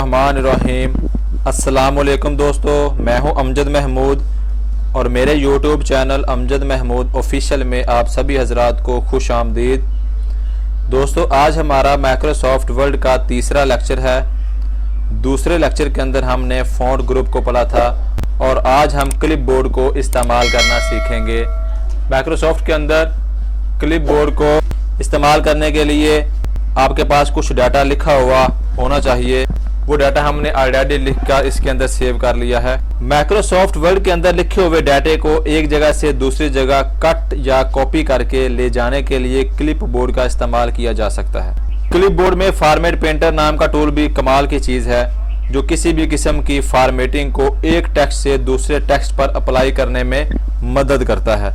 रहमानिर्रहीम। अस्सलामुअलैकुम दोस्तों, मैं हूं अमजद महमूद और मेरे YouTube channel Amjad Mahmood official में आप सभी हजरात को खुश आमदीद। दोस्तों, आज हमारा माइक्रोसॉफ्ट वर्ड का तीसरा लेक्चर है। दूसरे लेक्चर के अंदर हमने फ़ॉन्ट ग्रुप को पढ़ा था और आज हम क्लिपबोर्ड को इस्तेमाल करना सीखेंगे। माइक्रोसॉफ्ट के अंदर क्लिपबोर्ड को इस्तेमाल करने के लिए आपके पास कुछ डाटा लिखा हुआ होना चाहिए। वो डाटा हमने ऑलरेडी लिखकर इसके अंदर सेव कर लिया है। माइक्रोसॉफ्ट वर्ड के अंदर लिखे हुए डाटे को एक जगह से दूसरी जगह कट या कॉपी करके ले जाने के लिए क्लिपबोर्ड का इस्तेमाल किया जा सकता है। क्लिपबोर्ड में फॉर्मेट पेंटर नाम का टूल भी कमाल की चीज़ है, जो किसी भी किस्म की फॉर्मेटिंग को एक टेक्स्ट से दूसरे टेक्स्ट पर अप्लाई करने में मदद करता है।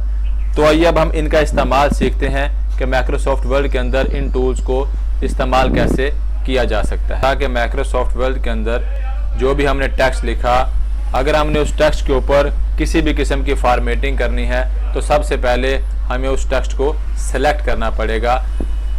तो आइए अब हम इनका इस्तेमाल सीखते हैं कि माइक्रोसॉफ्ट वर्ड के अंदर इन टूल्स को इस्तेमाल कैसे किया जा सकता है, ताकि माइक्रोसॉफ्ट वर्ड के अंदर जो भी हमने टेक्स्ट लिखा, अगर हमने उस टेक्स्ट के ऊपर किसी भी किस्म की फॉर्मेटिंग करनी है तो सबसे पहले हमें उस टेक्स्ट को सिलेक्ट करना पड़ेगा।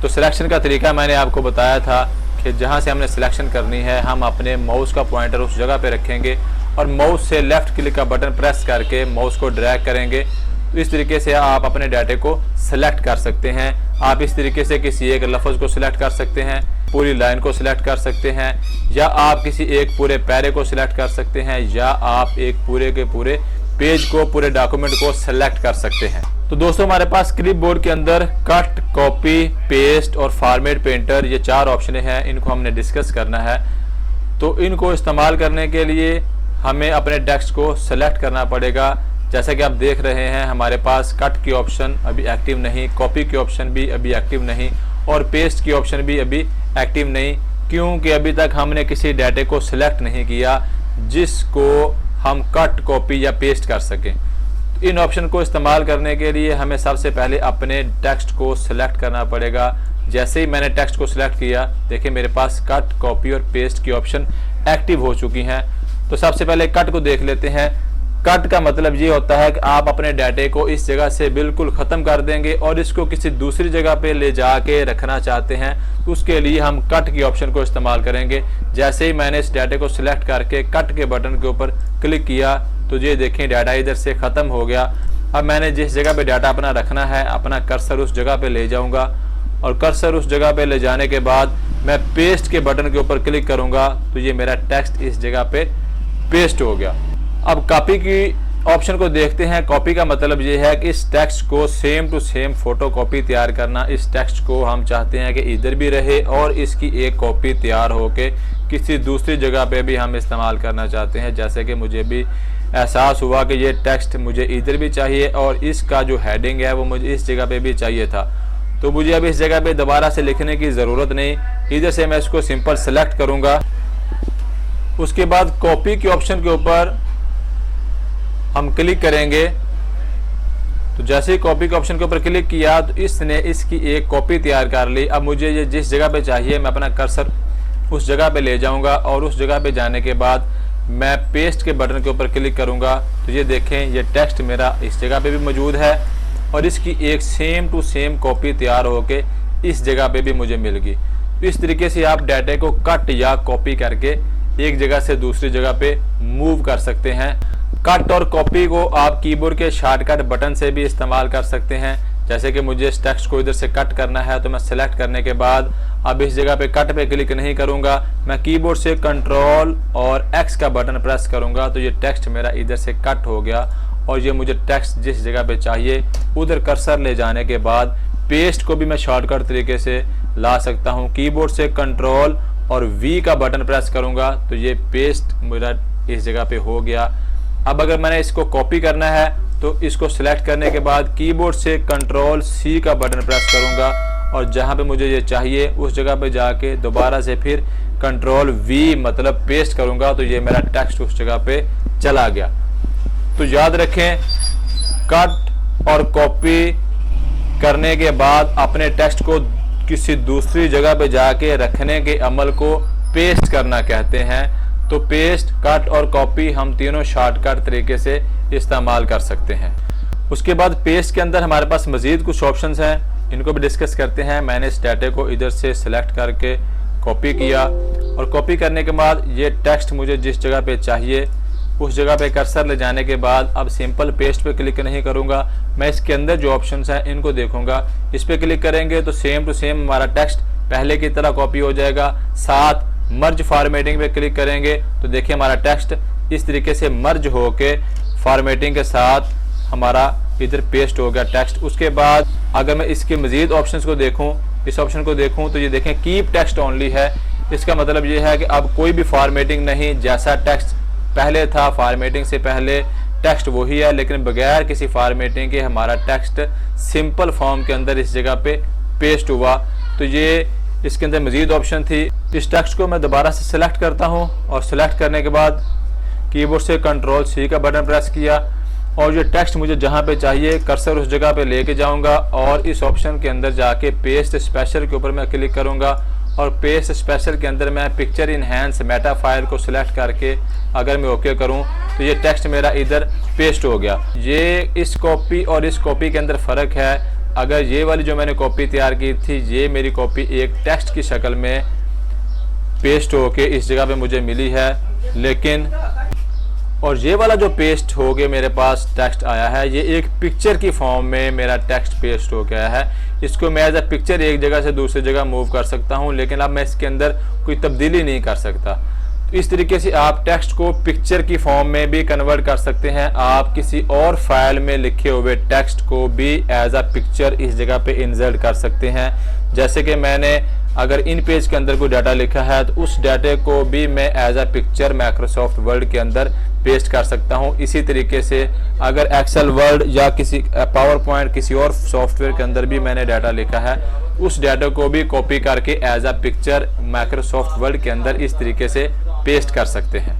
तो सिलेक्शन का तरीका मैंने आपको बताया था कि जहां से हमने सिलेक्शन करनी है, हम अपने माउस का पॉइंटर उस जगह पे रखेंगे और माउस से लेफ्ट क्लिक का बटन प्रेस करके माउस को ड्रैग करेंगे। तो इस तरीके से आप अपने डाटे को सिलेक्ट कर सकते हैं। आप इस तरीके से किसी एक लफ्ज़ को सिलेक्ट कर सकते हैं, पूरी लाइन को सिलेक्ट कर सकते हैं, या आप किसी एक पूरे पैरे को सिलेक्ट कर सकते हैं, या आप एक पूरे के पूरे पेज को, पूरे डॉक्यूमेंट को सिलेक्ट कर सकते हैं। तो दोस्तों, हमारे पास क्लिपबोर्ड के अंदर कट, कॉपी, पेस्ट और फॉर्मेट पेंटर, ये चार ऑप्शन हैं। इनको हमने डिस्कस करना है। तो इनको इस्तेमाल करने के लिए हमें अपने टेक्स्ट को सिलेक्ट करना पड़ेगा। जैसा कि आप देख रहे हैं, हमारे पास कट की ऑप्शन अभी एक्टिव नहीं, कॉपी की ऑप्शन भी अभी एक्टिव नहीं और पेस्ट की ऑप्शन भी अभी एक्टिव नहीं, क्योंकि अभी तक हमने किसी डाटे को सिलेक्ट नहीं किया जिसको हम कट, कॉपी या पेस्ट कर सकें। इन ऑप्शन को इस्तेमाल करने के लिए हमें सबसे पहले अपने टेक्स्ट को सिलेक्ट करना पड़ेगा। जैसे ही मैंने टेक्स्ट को सिलेक्ट किया, देखिए मेरे पास कट, कॉपी और पेस्ट की ऑप्शन एक्टिव हो चुकी हैं। तो सबसे पहले कट को देख लेते हैं। कट का मतलब ये होता है कि आप अपने डाटे को इस जगह से बिल्कुल ख़त्म कर देंगे और इसको किसी दूसरी जगह पे ले जाके रखना चाहते हैं, तो उसके लिए हम कट की ऑप्शन को इस्तेमाल करेंगे। जैसे ही मैंने इस डाटे को सिलेक्ट करके कट के बटन के ऊपर क्लिक किया, तो ये देखें डाटा इधर से ख़त्म हो गया। अब मैंने जिस जगह पे डाटा अपना रखना है, अपना कर्सर उस जगह पे ले जाऊँगा और कर्सर उस जगह पे ले जाने के बाद मैं पेस्ट के बटन के ऊपर क्लिक करूँगा, तो ये मेरा टेक्स्ट इस जगह पे पेस्ट हो गया। अब कॉपी की ऑप्शन को देखते हैं। कॉपी का मतलब ये है कि इस टेक्स्ट को same to same photocopy तैयार करना। इस टेक्स्ट को हम चाहते हैं कि इधर भी रहे और इसकी एक कॉपी तैयार होके किसी दूसरी जगह पे भी हम इस्तेमाल करना चाहते हैं। जैसे कि मुझे भी एहसास हुआ कि ये टेक्स्ट मुझे इधर भी चाहिए और इसका जो हेडिंग है वो मुझे इस जगह पे भी चाहिए था, तो मुझे अब इस जगह पे दोबारा से लिखने की ज़रूरत नहीं। इधर से मैं इसको सिंपल सेलेक्ट करूँगा। उसके बाद कॉपी के ऑप्शन के ऊपर हम क्लिक करेंगे। तो जैसे ही कॉपी के ऑप्शन के ऊपर क्लिक किया, तो इसने इसकी एक कॉपी तैयार कर ली। अब मुझे ये जिस जगह पे चाहिए, मैं अपना कर्सर उस जगह पे ले जाऊंगा और उस जगह पे जाने के बाद मैं पेस्ट के बटन के ऊपर क्लिक करूंगा। तो ये देखें, ये टेक्स्ट मेरा इस जगह पे भी मौजूद है और इसकी एक सेम टू सेम कॉपी तैयार होके इस जगह पे भी मुझे मिल गई। तो इस तरीके से आप डाटे को कट या कॉपी करके एक जगह से दूसरी जगह पे मूव कर सकते हैं। कट और कॉपी को आप कीबोर्ड के शॉर्टकट बटन से भी इस्तेमाल कर सकते हैं। जैसे कि मुझे इस टेक्स्ट को इधर से कट करना है, तो मैं सेलेक्ट करने के बाद अब इस जगह पे कट पे क्लिक नहीं करूंगा, मैं कीबोर्ड से कंट्रोल और एक्स का बटन प्रेस करूंगा, तो ये टेक्स्ट मेरा इधर से कट हो गया और ये मुझे टेक्स्ट जिस जगह पे चाहिए उधर कर्सर ले जाने के बाद पेस्ट को भी मैं शॉर्टकट तरीके से ला सकता हूँ। कीबोर्ड से कंट्रोल और वी का बटन प्रेस करूंगा, तो ये पेस्ट मेरा इस जगह पे हो गया। अब अगर मैंने इसको कॉपी करना है, तो इसको सिलेक्ट करने के बाद कीबोर्ड से कंट्रोल सी का बटन प्रेस करूंगा और जहां पे मुझे ये चाहिए उस जगह पे जाके दोबारा से फिर कंट्रोल वी मतलब पेस्ट करूंगा, तो ये मेरा टेक्स्ट उस जगह पे चला गया। तो याद रखें, कट और कॉपी करने के बाद अपने टेक्स्ट को किसी दूसरी जगह पे जाके रखने के अमल को पेस्ट करना कहते हैं। तो पेस्ट, कट और कॉपी हम तीनों शॉर्टकट तरीके से इस्तेमाल कर सकते हैं। उसके बाद पेस्ट के अंदर हमारे पास मज़ीद कुछ ऑप्शंस हैं, इनको भी डिस्कस करते हैं। मैंने इस डाटे को इधर से सिलेक्ट करके कॉपी किया, और कॉपी करने के बाद ये टेक्स्ट मुझे जिस जगह पे चाहिए उस जगह पे कर्सर ले जाने के बाद अब सिंपल पेस्ट पे क्लिक नहीं करूँगा, मैं इसके अंदर जो ऑप्शंस हैं इनको देखूंगा। इस पे क्लिक करेंगे तो सेम टू सेम हमारा टेक्स्ट पहले की तरह कॉपी हो जाएगा। साथ मर्ज फॉर्मेटिंग पे क्लिक करेंगे तो देखिए हमारा टेक्स्ट इस तरीके से मर्ज होके फॉर्मेटिंग के साथ हमारा इधर पेस्ट हो गया टेक्स्ट। उसके बाद अगर मैं इसके मजीद ऑप्शंस को देखूं, इस ऑप्शन को देखूं तो ये देखें कीप टेक्स्ट ओनली है। इसका मतलब ये है कि अब कोई भी फॉर्मेटिंग नहीं, जैसा टेक्स्ट पहले था फॉर्मेटिंग से पहले टेक्स्ट वही है, लेकिन बगैर किसी फॉर्मेटिंग के हमारा टेक्स्ट सिंपल फॉर्म के अंदर इस जगह पे पेस्ट हुआ। तो ये इसके अंदर मजीद ऑप्शन थी। इस टेक्स्ट को मैं दोबारा से सिलेक्ट करता हूँ और सिलेक्ट करने के बाद कीबोर्ड से Ctrl+C का बटन प्रेस किया और ये टेक्स्ट मुझे जहाँ पे चाहिए कर्सर उस जगह पे लेके जाऊँगा और इस ऑप्शन के अंदर जाके पेस्ट स्पेशल के ऊपर मैं क्लिक करूँगा और पेस्ट स्पेशल के अंदर मैं पिक्चर इनहेंस मेटा फाइल को सिलेक्ट करके अगर मैं ओके करूं तो ये टेक्स्ट मेरा इधर पेस्ट हो गया। ये इस कॉपी और इस कॉपी के अंदर फ़र्क है। अगर ये वाली जो मैंने कॉपी तैयार की थी ये मेरी कॉपी एक टेक्स्ट की शक्ल में पेस्ट होके इस जगह पे मुझे मिली है, लेकिन और ये वाला जो पेस्ट हो गया मेरे पास टेक्स्ट आया है ये एक पिक्चर की फॉर्म में मेरा टेक्स्ट पेस्ट हो गया है। इसको मैं एज अ पिक्चर एक जगह से दूसरी जगह मूव कर सकता हूं, लेकिन अब मैं इसके अंदर कोई तब्दीली नहीं कर सकता। तो इस तरीके से आप टेक्स्ट को पिक्चर की फॉर्म में भी कन्वर्ट कर सकते हैं। आप किसी और फाइल में लिखे हुए टेक्स्ट को भी एज अ पिक्चर इस जगह पे इंसर्ट कर सकते हैं। जैसे कि मैंने अगर इन पेज के अंदर कोई डाटा लिखा है तो उस डाटे को भी मैं as a picture Microsoft Word के अंदर पेस्ट कर सकता हूं। इसी तरीके से अगर एक्सेल वर्ड या किसी पावर पॉइंट किसी और सॉफ्टवेयर के अंदर भी मैंने डाटा लिखा है उस डाटा को भी कॉपी करके as a picture Microsoft Word के अंदर इस तरीके से पेस्ट कर सकते हैं।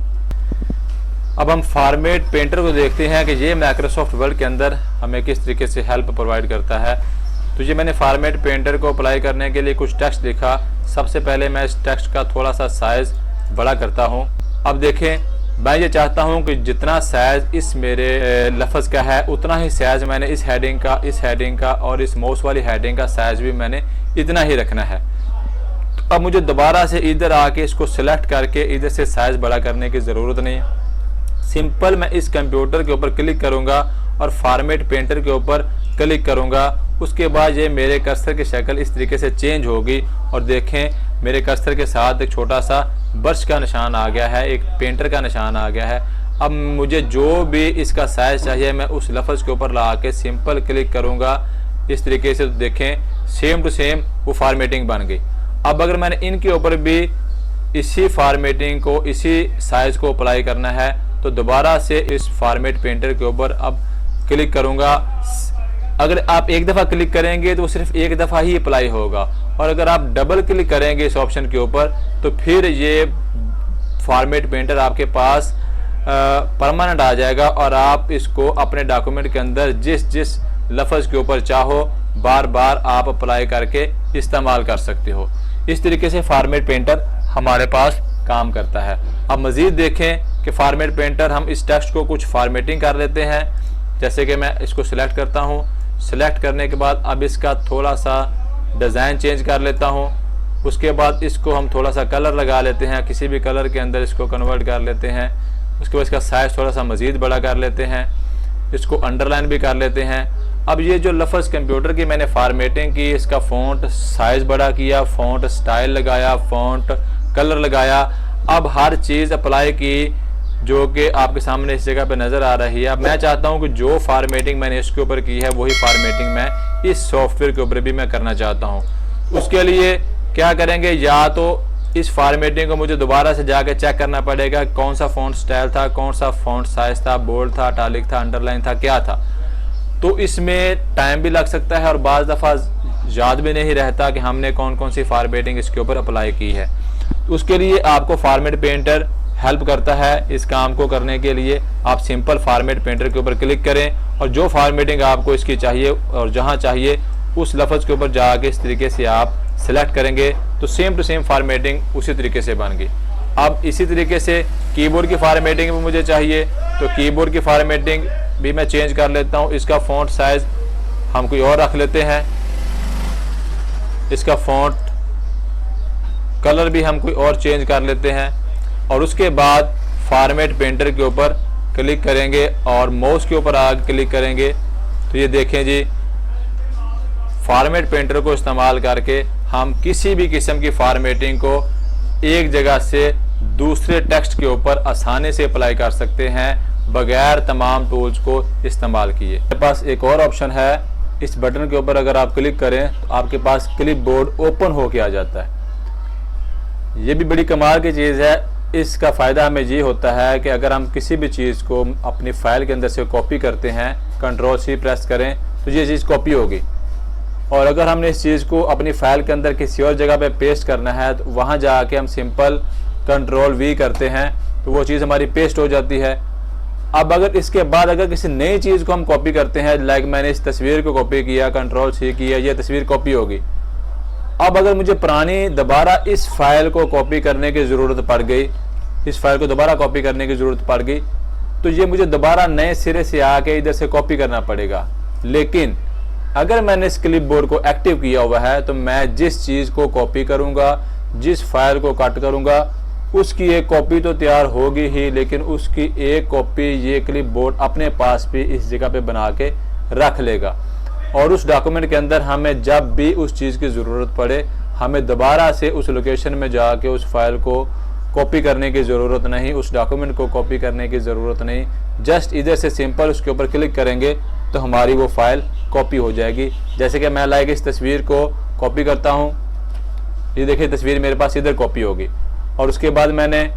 अब हम फॉर्मेट पेंटर को देखते हैं कि ये माइक्रोसॉफ्ट वर्ड के अंदर हमें किस तरीके से हेल्प प्रोवाइड करता है। तो ये मैंने फॉर्मेट पेंटर को अप्लाई करने के लिए कुछ टेक्स्ट लिखा। सबसे पहले मैं इस टेक्स्ट का थोड़ा सा साइज बड़ा करता हूँ। अब देखें मैं ये चाहता हूँ कि जितना साइज इस मेरे लफ्ज़ का है उतना ही साइज मैंने इस हेडिंग का और इस माउस वाली हेडिंग का साइज भी मैंने इतना ही रखना है। तो अब मुझे दोबारा से इधर आके इसको सिलेक्ट करके इधर से साइज बड़ा करने की ज़रूरत नहीं है। सिंपल मैं इस कंप्यूटर के ऊपर क्लिक करूँगा और फॉर्मेट पेंटर के ऊपर क्लिक करूँगा। उसके बाद ये मेरे कर्सर की शक्ल इस तरीके से चेंज होगी और देखें मेरे कर्सर के साथ एक छोटा सा ब्रश का निशान आ गया है, एक पेंटर का निशान आ गया है। अब मुझे जो भी इसका साइज चाहिए मैं उस लफ्ज़ के ऊपर ला के सिंपल क्लिक करूँगा इस तरीके से। तो देखें सेम टू सेम वो फॉर्मेटिंग बन गई। अब अगर मैंने इनके ऊपर भी इसी फॉर्मेटिंग को इसी साइज़ को अप्लाई करना है तो दोबारा से इस फॉर्मेट पेंटर के ऊपर अब क्लिक करूँगा। अगर आप एक दफ़ा क्लिक करेंगे तो वो सिर्फ एक दफ़ा ही अप्लाई होगा और अगर आप डबल क्लिक करेंगे इस ऑप्शन के ऊपर तो फिर ये फॉर्मेट पेंटर आपके पास परमानेंट आ जाएगा और आप इसको अपने डॉक्यूमेंट के अंदर जिस लफ्ज़ के ऊपर चाहो बार बार आप अप्लाई करके इस्तेमाल कर सकते हो। इस तरीके से फॉर्मेट पेंटर हमारे पास काम करता है। अब मज़ीद देखें कि फॉर्मेट पेंटर हम इस टेक्स्ट को कुछ फॉर्मेटिंग कर लेते हैं। जैसे कि मैं इसको सिलेक्ट करता हूँ, सिलेक्ट करने के बाद अब इसका थोड़ा सा डिज़ाइन चेंज कर लेता हूँ। उसके बाद इसको हम थोड़ा सा कलर लगा लेते हैं, किसी भी कलर के अंदर इसको कन्वर्ट कर लेते हैं। उसके बाद इसका साइज़ थोड़ा सा मज़ीद बड़ा कर लेते हैं, इसको अंडरलाइन भी कर लेते हैं। अब ये जो लफ्ज़ कंप्यूटर की मैंने फॉर्मेटिंग की, इसका फ़ॉन्ट साइज़ बड़ा किया, फ़ॉन्ट स्टाइल लगाया, फ़ॉन्ट कलर लगाया, अब हर चीज़ अप्लाई की जो कि आपके सामने इस जगह पे नज़र आ रही है। अब मैं चाहता हूं कि जो फार्मेटिंग मैंने इसके ऊपर की है वही फार्मेटिंग मैं इस सॉफ्टवेयर के ऊपर भी मैं करना चाहता हूं। उसके लिए क्या करेंगे, या तो इस फार्मेटिंग को मुझे दोबारा से जाके चेक करना पड़ेगा कौन सा फ़ॉन्ट स्टाइल था, कौन सा फ़ॉन्ट साइज़ था, बोल्ड था, इटैलिक था, अंडरलाइन था, क्या था। तो इसमें टाइम भी लग सकता है और बाज़ दफ़ा याद भी नहीं रहता कि हमने कौन कौन सी फार्मेटिंग इसके ऊपर अप्लाई की है। उसके लिए आपको फॉर्मेट पेंटर हेल्प करता है इस काम को करने के लिए। आप सिंपल फॉर्मेट पेंटर के ऊपर क्लिक करें और जो फॉर्मेटिंग आपको इसकी चाहिए और जहां चाहिए उस लफ्ज़ के ऊपर जाके इस तरीके से आप सिलेक्ट करेंगे तो सेम टू सेम फॉर्मेटिंग उसी तरीके से बन गई। अब इसी तरीके से कीबोर्ड की फॉर्मेटिंग भी मुझे चाहिए तो कीबोर्ड की फॉर्मेटिंग भी मैं चेंज कर लेता हूँ। इसका फ़ॉन्ट साइज़ हम कोई और रख लेते हैं, इसका फ़ॉन्ट कलर भी हम कोई और चेंज कर लेते हैं और उसके बाद फॉर्मेट पेंटर के ऊपर क्लिक करेंगे और माउस के ऊपर आगे क्लिक करेंगे तो ये देखें जी, फॉर्मेट पेंटर को इस्तेमाल करके हम किसी भी किस्म की फॉर्मेटिंग को एक जगह से दूसरे टेक्स्ट के ऊपर आसानी से अप्लाई कर सकते हैं बगैर तमाम टूल्स को इस्तेमाल किए। मेरे पास एक और ऑप्शन है, इस बटन के ऊपर अगर आप क्लिक करें तो आपके पास क्लिपबोर्ड ओपन होके आ जाता है। ये भी बड़ी कमाल की चीज़ है। इसका फ़ायदा हमें ये होता है कि अगर हम किसी भी चीज़ को अपनी फाइल के अंदर से कॉपी करते हैं, Ctrl+C प्रेस करें तो ये चीज़ कॉपी होगी, और अगर हमने इस चीज़ को अपनी फाइल के अंदर किसी और जगह पे पेस्ट करना है तो वहाँ जाके हम सिंपल Ctrl+V करते हैं तो वो चीज़ हमारी पेस्ट हो जाती है। अब अगर इसके बाद अगर किसी नई चीज़ को हम कॉपी करते हैं, लाइक मैंने इस तस्वीर को कॉपी किया, Ctrl+C किया, ये तस्वीर कॉपी होगी। अब अगर मुझे पुरानी दोबारा इस फाइल को कॉपी करने की ज़रूरत पड़ गई, इस फाइल को दोबारा कॉपी करने की ज़रूरत पड़ गई तो ये मुझे दोबारा नए सिरे से आके इधर से कॉपी करना पड़ेगा। लेकिन अगर मैंने इस क्लिपबोर्ड को एक्टिव किया हुआ है तो मैं जिस चीज़ को कॉपी करूँगा, जिस फाइल को कट करूँगा, उसकी एक कॉपी तो तैयार होगी ही, लेकिन उसकी एक कॉपी ये क्लिपबोर्ड अपने पास भी इस जगह पे बना के रख लेगा और उस डॉक्यूमेंट के अंदर हमें जब भी उस चीज़ की ज़रूरत पड़े हमें दोबारा से उस लोकेशन में जाके उस फाइल को कॉपी करने की ज़रूरत नहीं, उस डॉक्यूमेंट को कॉपी करने की ज़रूरत नहीं। जस्ट इधर से सिंपल उसके ऊपर क्लिक करेंगे तो हमारी वो फाइल कॉपी हो जाएगी। जैसे कि मैं लाइक इस तस्वीर को कॉपी करता हूँ, ये देखिए तस्वीर मेरे पास इधर कॉपी होगी और उसके बाद मैंने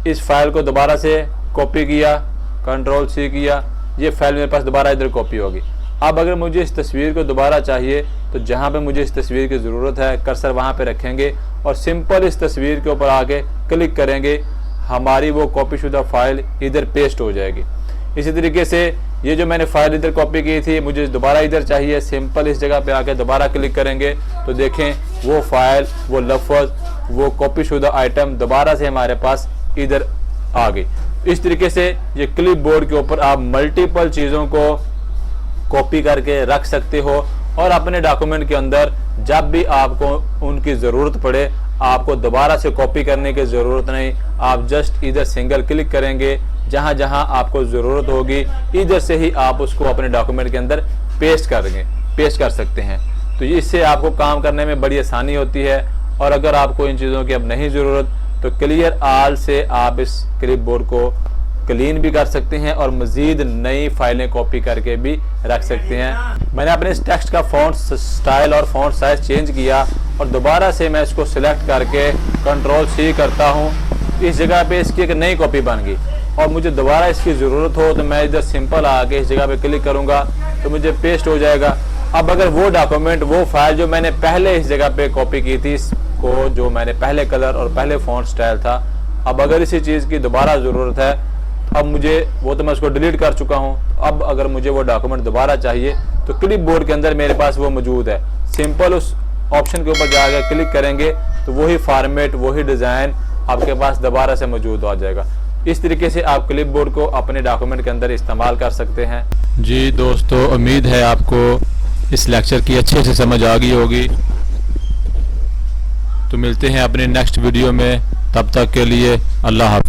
इस फाइल को दोबारा से कॉपी किया, Ctrl+C किया, ये फाइल मेरे पास दोबारा इधर कॉपी होगी। अब अगर मुझे इस तस्वीर को दोबारा चाहिए तो जहाँ पे मुझे इस तस्वीर की ज़रूरत है कर्सर वहाँ पे रखेंगे और सिंपल इस तस्वीर के ऊपर आके क्लिक करेंगे, हमारी वो कॉपी शुदा फाइल इधर पेस्ट हो जाएगी। इसी तरीके से ये जो मैंने फाइल इधर कॉपी की थी मुझे दोबारा इधर चाहिए, सिंपल इस जगह पे आके दोबारा क्लिक करेंगे तो देखें वो फाइल, वो लफ्ज़, वो कॉपी शुदा आइटम दोबारा से हमारे पास इधर आ गई। इस तरीके से ये क्लिपबोर्ड के ऊपर आप मल्टीपल चीज़ों को कॉपी करके रख सकते हो और अपने डॉक्यूमेंट के अंदर जब भी आपको उनकी ज़रूरत पड़े आपको दोबारा से कॉपी करने की ज़रूरत नहीं। आप जस्ट इधर सिंगल क्लिक करेंगे, जहाँ जहाँ आपको ज़रूरत होगी इधर से ही आप उसको अपने डॉक्यूमेंट के अंदर पेस्ट कर सकते हैं। तो इससे आपको काम करने में बड़ी आसानी होती है। और अगर आपको इन चीज़ों की अब नहीं ज़रूरत तो क्लियर ऑल से आप इस क्लिपबोर्ड को क्लीन भी कर सकते हैं और मज़ीद नई फाइलें कॉपी करके भी रख सकते हैं। मैंने अपने इस टेक्स्ट का फ़ॉन्ट स्टाइल और फ़ॉन्ट साइज़ चेंज किया और दोबारा से मैं इसको सिलेक्ट करके Ctrl+C करता हूँ, इस जगह पे इसकी एक नई कॉपी बन गई और मुझे दोबारा इसकी ज़रूरत हो तो मैं इधर सिंपल आके इस जगह पे क्लिक करूँगा तो मुझे पेस्ट हो जाएगा। अब अगर वो डॉक्यूमेंट, वो फाइल जो मैंने पहले इस जगह पे कॉपी की थी, इसको जो मैंने पहले कलर और पहले फ़ॉन्ट स्टाइल था, अब अगर इसी चीज़ की दोबारा ज़रूरत है, अब मुझे वो तो मैं उसको डिलीट कर चुका हूँ, अब अगर मुझे वो डॉक्यूमेंट दोबारा चाहिए तो क्लिपबोर्ड के अंदर मेरे पास वो मौजूद है। सिंपल उस ऑप्शन के ऊपर जाकर क्लिक करेंगे तो वही फॉर्मेट, वही डिज़ाइन आपके पास दोबारा से मौजूद आ जाएगा। इस तरीके से आप क्लिपबोर्ड को अपने डॉक्यूमेंट के अंदर इस्तेमाल कर सकते हैं। जी दोस्तों, उम्मीद है आपको इस लेक्चर की अच्छे से समझ आ गई होगी। तो मिलते हैं अपने नेक्स्ट वीडियो में, तब तक के लिए अल्लाह हाफ़िज़।